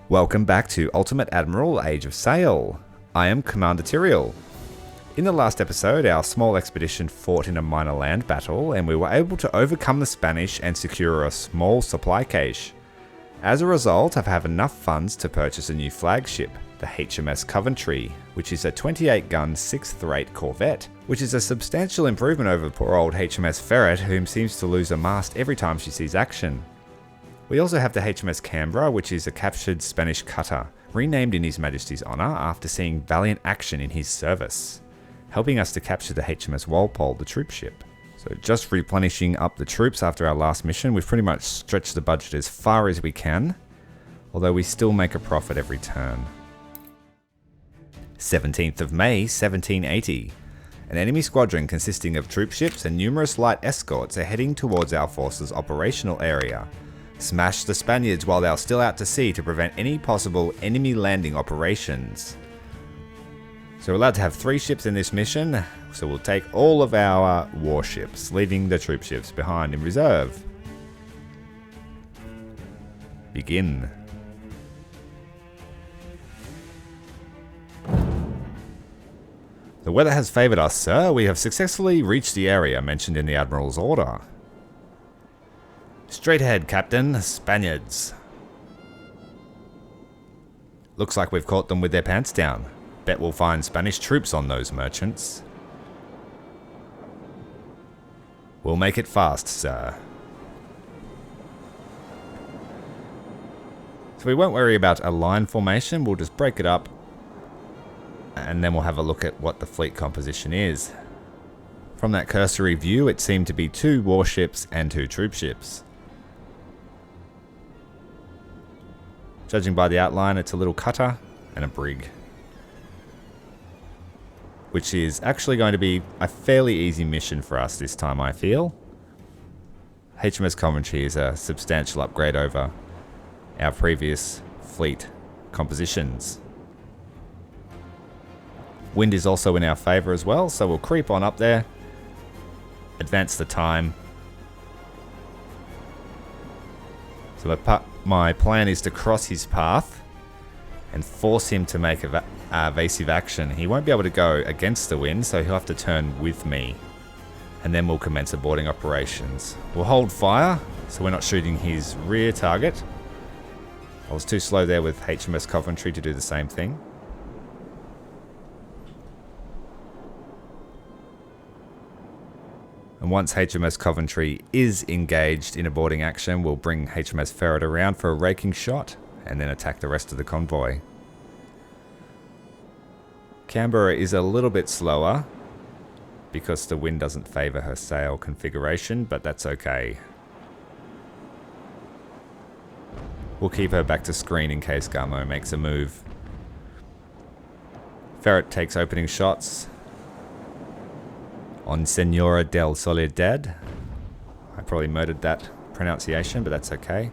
Welcome back to Ultimate Admiral Age of Sail. I am Commander Tyrael. In the last episode, our small expedition fought in a minor land battle, and we were able to overcome the Spanish and secure a small supply cache. As a result, I have enough funds to purchase a new flagship, the HMS Coventry, which is a 28-gun 6th rate corvette, which is a substantial improvement over poor old HMS Ferret, whom seems to lose a mast every time she sees action. We also have the HMS Canberra, which is a captured Spanish cutter, renamed in His Majesty's honour after seeing valiant action in his service, helping us to capture the HMS Walpole, the troop ship. So just replenishing up the troops after our last mission. We've pretty much stretched the budget as far as we can, although we still make a profit every turn. 17th of May, 1780. An enemy squadron consisting of troop ships and numerous light escorts are heading towards our force's operational area. Smash the Spaniards while they are still out to sea to prevent any possible enemy landing operations. So we're allowed to have 3 ships in this mission, so we'll take all of our warships, leaving the troop ships behind in reserve. Begin. The weather has favoured us, sir. We have successfully reached the area mentioned in the Admiral's order. Straight ahead, Captain. Spaniards. Looks like we've caught them with their pants down. Bet we'll find Spanish troops on those merchants. We'll make it fast, sir. So we won't worry about a line formation. We'll just break it up, and then we'll have a look at what the fleet composition is. From that cursory view, it seemed to be 2 warships and 2 troop ships. Judging by the outline, it's a little cutter and a brig, which is actually going to be a fairly easy mission for us this time, I feel. HMS Coventry is a substantial upgrade over our previous fleet compositions. Wind is also in our favour as well, so we'll creep on up there, advance the time. So my plan is to cross his path and force him to make evasive action. He won't be able to go against the wind, so he'll have to turn with me. And then we'll commence the boarding operations. We'll hold fire, so we're not shooting his rear target. I was too slow there with HMS Coventry to do the same thing. And once HMS Coventry is engaged in a boarding action, we'll bring HMS Ferret around for a raking shot and then attack the rest of the convoy. Canberra is a little bit slower because the wind doesn't favour her sail configuration, but that's okay. We'll keep her back to screen in case Gamo makes a move. Ferret takes opening shots on Senora del Soledad. I probably murdered that pronunciation, but that's okay,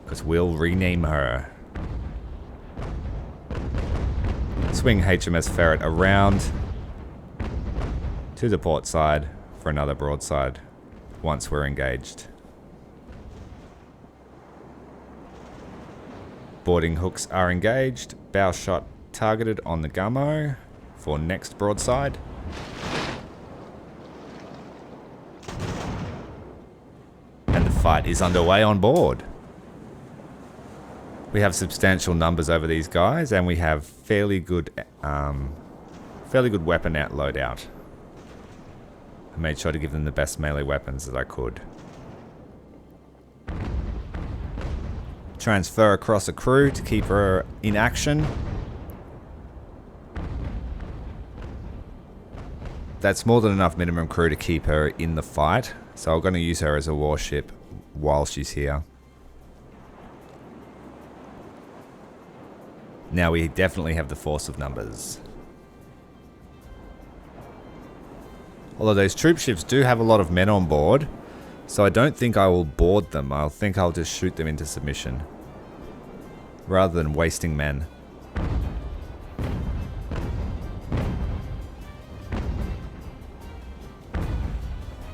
because we'll rename her. Swing HMS Ferret around to the port side for another broadside once we're engaged. Boarding hooks are engaged. Bow shot targeted on the Gamo for next broadside. And the fight is underway on board. We have substantial numbers over these guys, and we have fairly good weapon loadout. I made sure to give them the best melee weapons that I could. Transfer across a crew to keep her in action. That's more than enough minimum crew to keep her in the fight, so I'm going to use her as a warship while she's here. Now we definitely have the force of numbers. Although those troop ships do have a lot of men on board, so I don't think I will board them. I think I'll just shoot them into submission, rather than wasting men.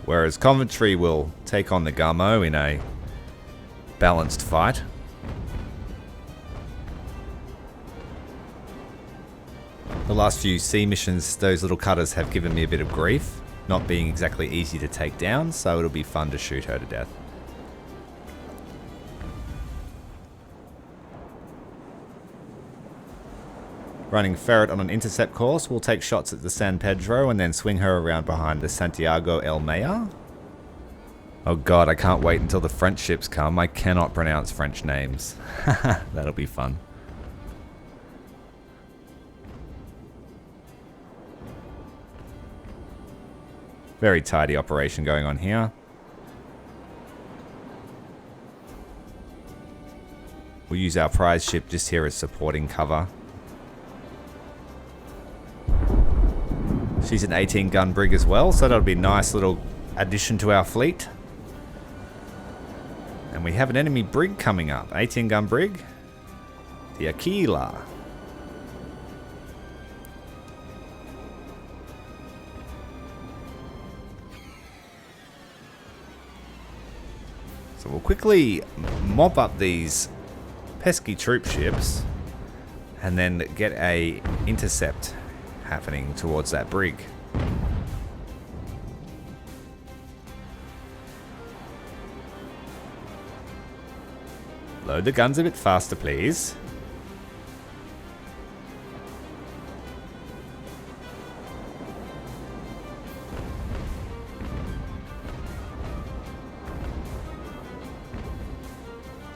Whereas Coventry will take on the Gamo in a balanced fight. The last few sea missions, those little cutters have given me a bit of grief, not being exactly easy to take down, so it'll be fun to shoot her to death. Running Ferret on an intercept course, we'll take shots at the San Pedro and then swing her around behind the Santiago El Maya. Oh god, I can't wait until the French ships come. I cannot pronounce French names. That'll be fun. Very tidy operation going on here. We'll use our prize ship just here as supporting cover. She's an 18-gun brig as well, so that'll be a nice little addition to our fleet. And we have an enemy brig coming up. 18-gun brig. The Aquila. So we'll quickly mop up these pesky troop ships and then get a intercept happening towards that brig. Load the guns a bit faster, please.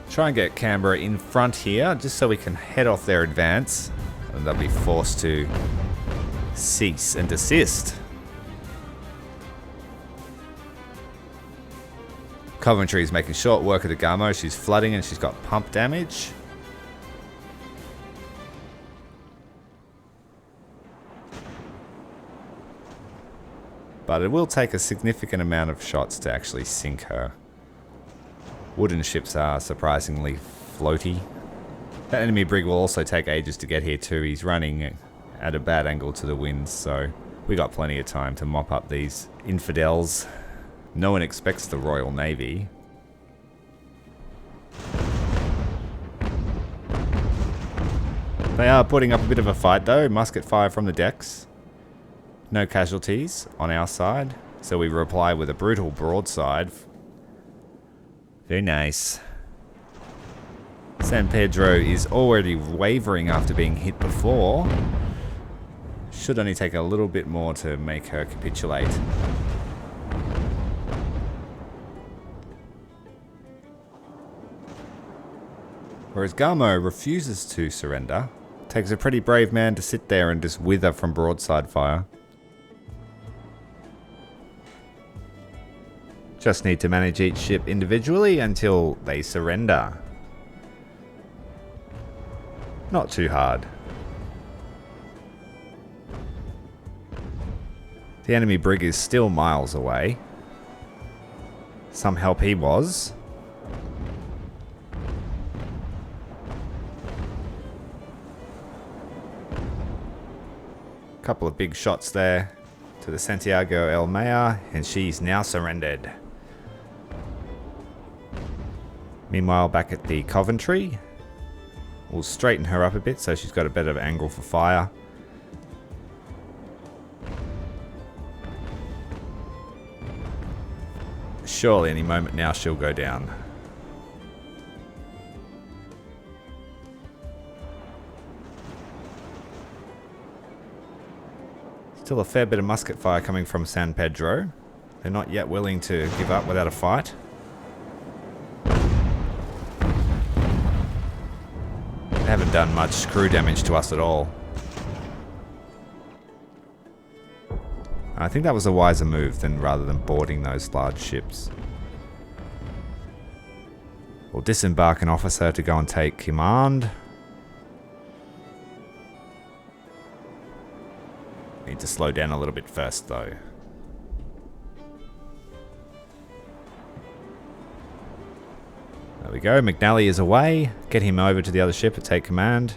Try and get Canberra in front here, just so we can head off their advance, and they'll be forced to cease and desist. Coventry is making short work of the Gamo. She's flooding and she's got pump damage. But it will take a significant amount of shots to actually sink her. Wooden ships are surprisingly floaty. That enemy brig will also take ages to get here too. He's running at a bad angle to the winds, so we got plenty of time to mop up these infidels. No one expects the Royal Navy. They are putting up a bit of a fight though. Musket fire from the decks. No casualties on our side, so we reply with a brutal broadside. Very nice. San Pedro is already wavering after being hit before. Should only take a little bit more to make her capitulate. Whereas Gamo refuses to surrender. Takes a pretty brave man to sit there and just wither from broadside fire. Just need to manage each ship individually until they surrender. Not too hard. The enemy brig is still miles away. Some help he was. Couple of big shots there to the Santiago El Maya, and she's now surrendered. Meanwhile, back at the Coventry, we'll straighten her up a bit so she's got a better angle for fire. Surely any moment now she'll go down. Still a fair bit of musket fire coming from San Pedro. They're not yet willing to give up without a fight. They haven't done much crew damage to us at all. I think that was a wiser move rather than boarding those large ships. We'll disembark an officer to go and take command. Need to slow down a little bit first though. There we go, McNally is away. Get him over to the other ship and take command.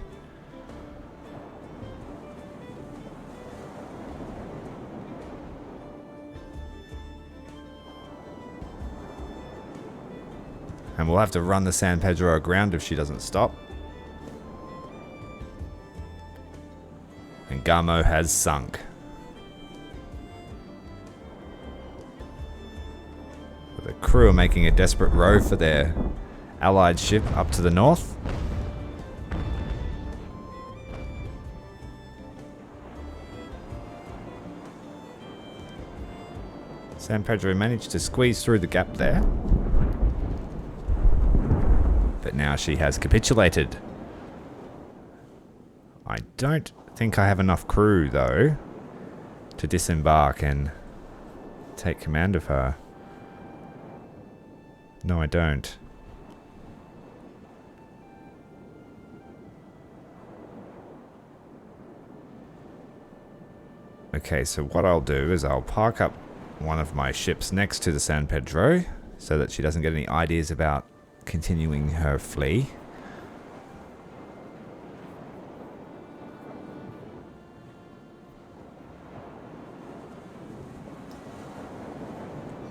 And we'll have to run the San Pedro aground if she doesn't stop. And And Gamo has sunk. The crew are making a desperate row for their allied ship up to the north. San Pedro managed to squeeze through the gap there. But now she has capitulated. I don't think I have enough crew, though, to disembark and take command of her. No, I don't. Okay, so what I'll do is I'll park up one of my ships next to the San Pedro so that she doesn't get any ideas about continuing her flee.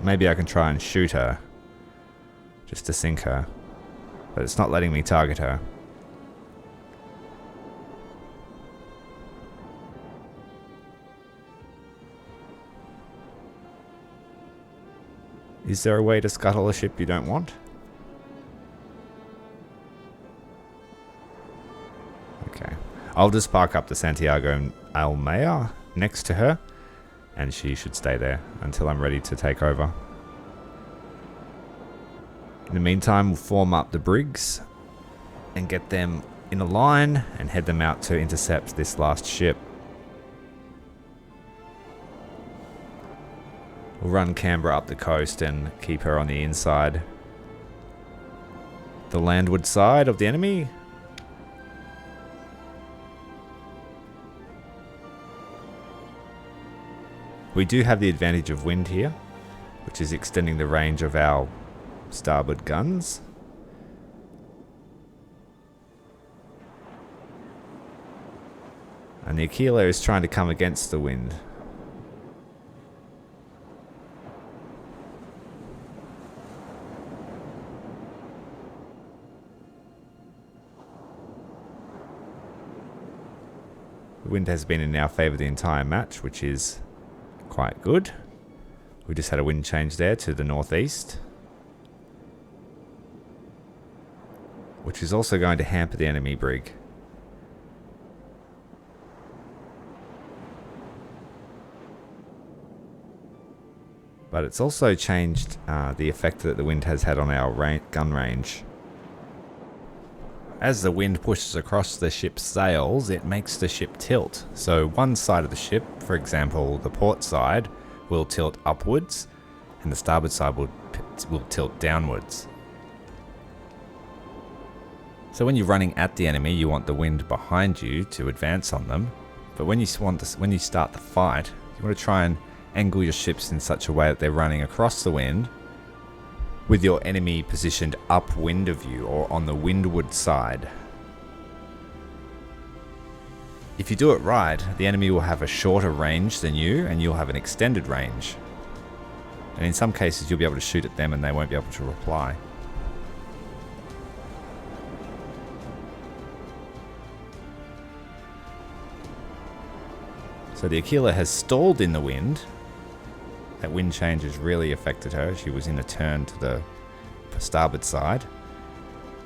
Maybe I can try and shoot her, just to sink her, but it's not letting me target her. Is there a way to scuttle a ship you don't want? Okay. I'll just park up the Santiago Almea next to her, and she should stay there until I'm ready to take over. In the meantime, we'll form up the brigs and get them in a line and head them out to intercept this last ship. We'll run Canberra up the coast and keep her on the inside. The landward side of the enemy. We do have the advantage of wind here, which is extending the range of our starboard guns. And the Aquila is trying to come against the wind. The wind has been in our favour the entire match, which is quite good. We just had a wind change there to the northeast, which is also going to hamper the enemy brig. But it's also changed the effect that the wind has had on our gun range. As the wind pushes across the ship's sails, it makes the ship tilt. So one side of the ship, for example the port side, will tilt upwards, and the starboard side will tilt downwards. So when you're running at the enemy, you want the wind behind you to advance on them. But when you start the fight, you want to try and angle your ships in such a way that they're running across the wind, with your enemy positioned upwind of you or on the windward side. If you do it right, the enemy will have a shorter range than you, and you'll have an extended range. And in some cases you'll be able to shoot at them and they won't be able to reply. So the Aquila has stalled in the wind. That wind change has really affected her. She was in a turn to the starboard side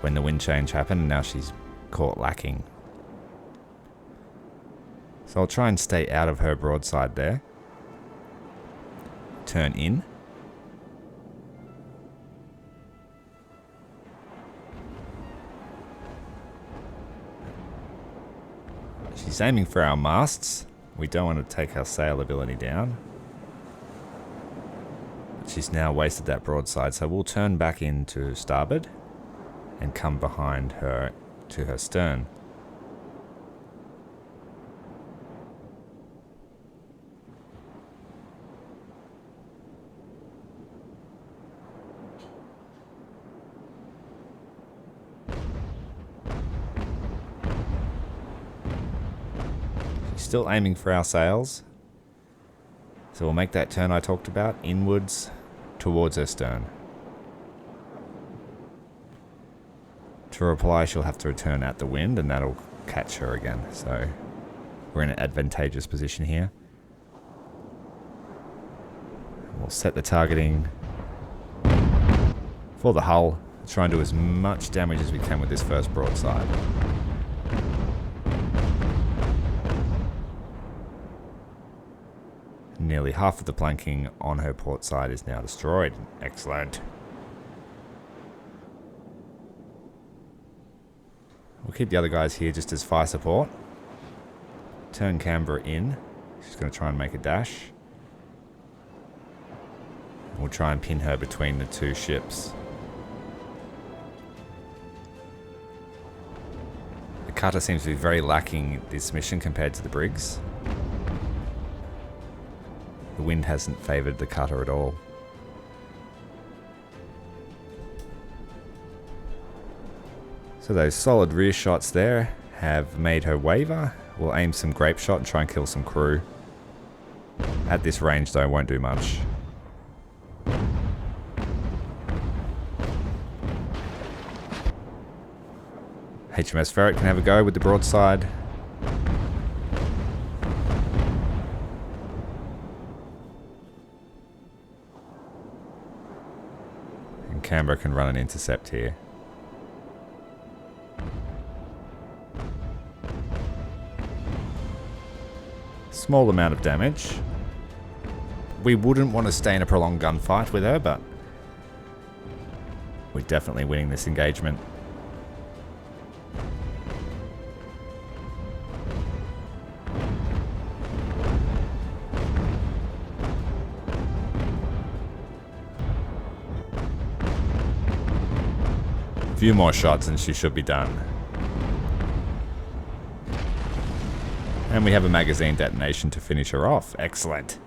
when the wind change happened, and now she's caught lacking. So I'll try and stay out of her broadside there. Turn in. She's aiming for our masts. We don't want to take our sail ability down. She's now wasted that broadside, so we'll turn back into starboard and come behind her to her stern. She's still aiming for our sails. So we'll make that turn I talked about, inwards towards her stern. To reply, she'll have to return at the wind, and that'll catch her again. So we're in an advantageous position here. We'll set the targeting for the hull. Try and do as much damage as we can with this first broadside. Nearly half of the planking on her port side is now destroyed. Excellent. We'll keep the other guys here just as fire support. Turn Canberra in. She's going to try and make a dash. We'll try and pin her between the two ships. The cutter seems to be very lacking this mission compared to the brigs. The wind hasn't favoured the cutter at all. So those solid rear shots there have made her waver. We'll aim some grape shot and try and kill some crew. At this range though, won't do much. HMS Ferret can have a go with the broadside. And Canberra can run an intercept here. Small amount of damage. We wouldn't want to stay in a prolonged gunfight with her, but we're definitely winning this engagement. A few more shots and she should be done. And we have a magazine detonation to finish her off. Excellent.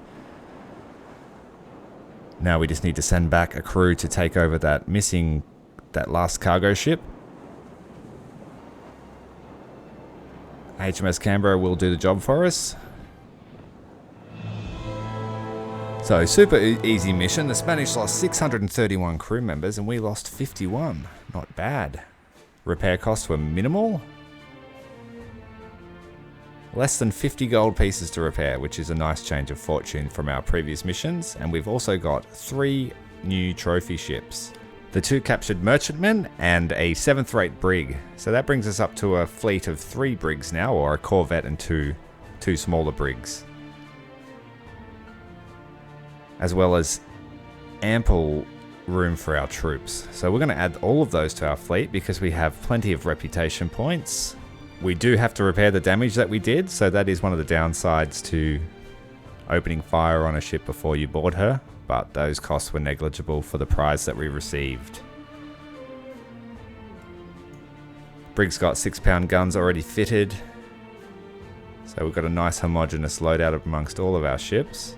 Now we just need to send back a crew to take over that last cargo ship. HMS Canberra will do the job for us. So, super easy mission. The Spanish lost 631 crew members and we lost 51. Not bad. Repair costs were minimal. Less than 50 gold pieces to repair, which is a nice change of fortune from our previous missions. And we've also got 3 new trophy ships. The 2 captured merchantmen and a 7th rate brig. So that brings us up to a fleet of 3 brigs now, or a corvette and two smaller brigs. As well as ample room for our troops. So we're going to add all of those to our fleet because we have plenty of reputation points. We do have to repair the damage that we did, so that is one of the downsides to opening fire on a ship before you board her, but those costs were negligible for the prize that we received. Brig's got 6-pound guns already fitted, so we've got a nice homogeneous loadout amongst all of our ships.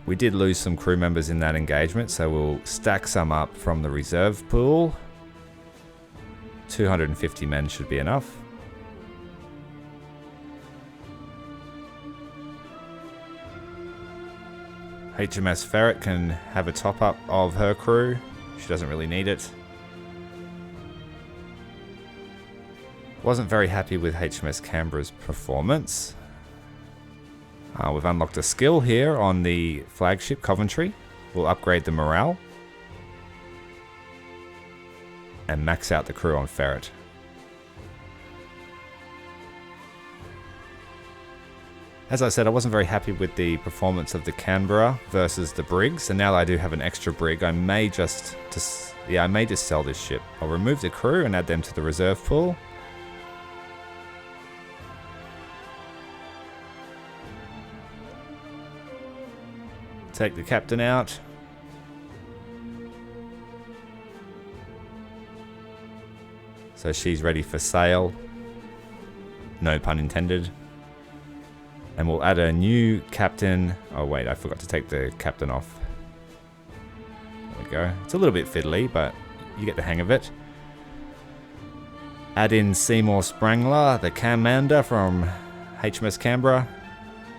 We did lose some crew members in that engagement, so we'll stack some up from the reserve pool. 250 men should be enough. HMS Ferret can have a top up of her crew. She doesn't really need it. Wasn't very happy with HMS Canberra's performance. We've unlocked a skill here on the flagship Coventry. We'll upgrade the morale. And max out the crew on Ferret. As I said, I wasn't very happy with the performance of the Canberra versus the brigs, and now that I do have an extra brig, I may just sell this ship. I'll remove the crew and add them to the reserve pool. Take the captain out. So she's ready for sail. No pun intended. And we'll add a new captain. Oh wait, I forgot to take the captain off. There we go. It's a little bit fiddly, but you get the hang of it. Add in Seymour Sprangler, the commander from HMS Canberra.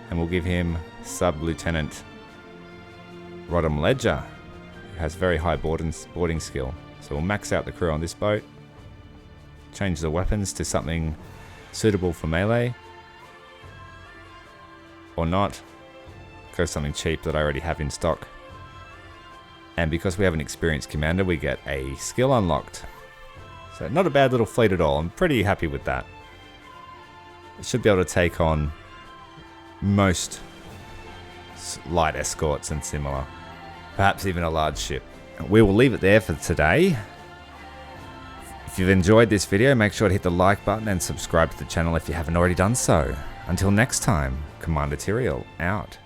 And we'll give him Sub-Lieutenant Rodham Ledger, who has very high boarding skill. So we'll max out the crew on this boat. Change the weapons to something Suitable for melee. Or not. Go something cheap that I already have in stock. And because we have an experienced commander, we get a skill unlocked. So not a bad little fleet at all. I'm pretty happy with that. It should be able to take on most light escorts and similar. Perhaps even a large ship. We will leave it there for today. If you've enjoyed this video, make sure to hit the like button and subscribe to the channel if you haven't already done so. Until next time, Commander Tyrael out.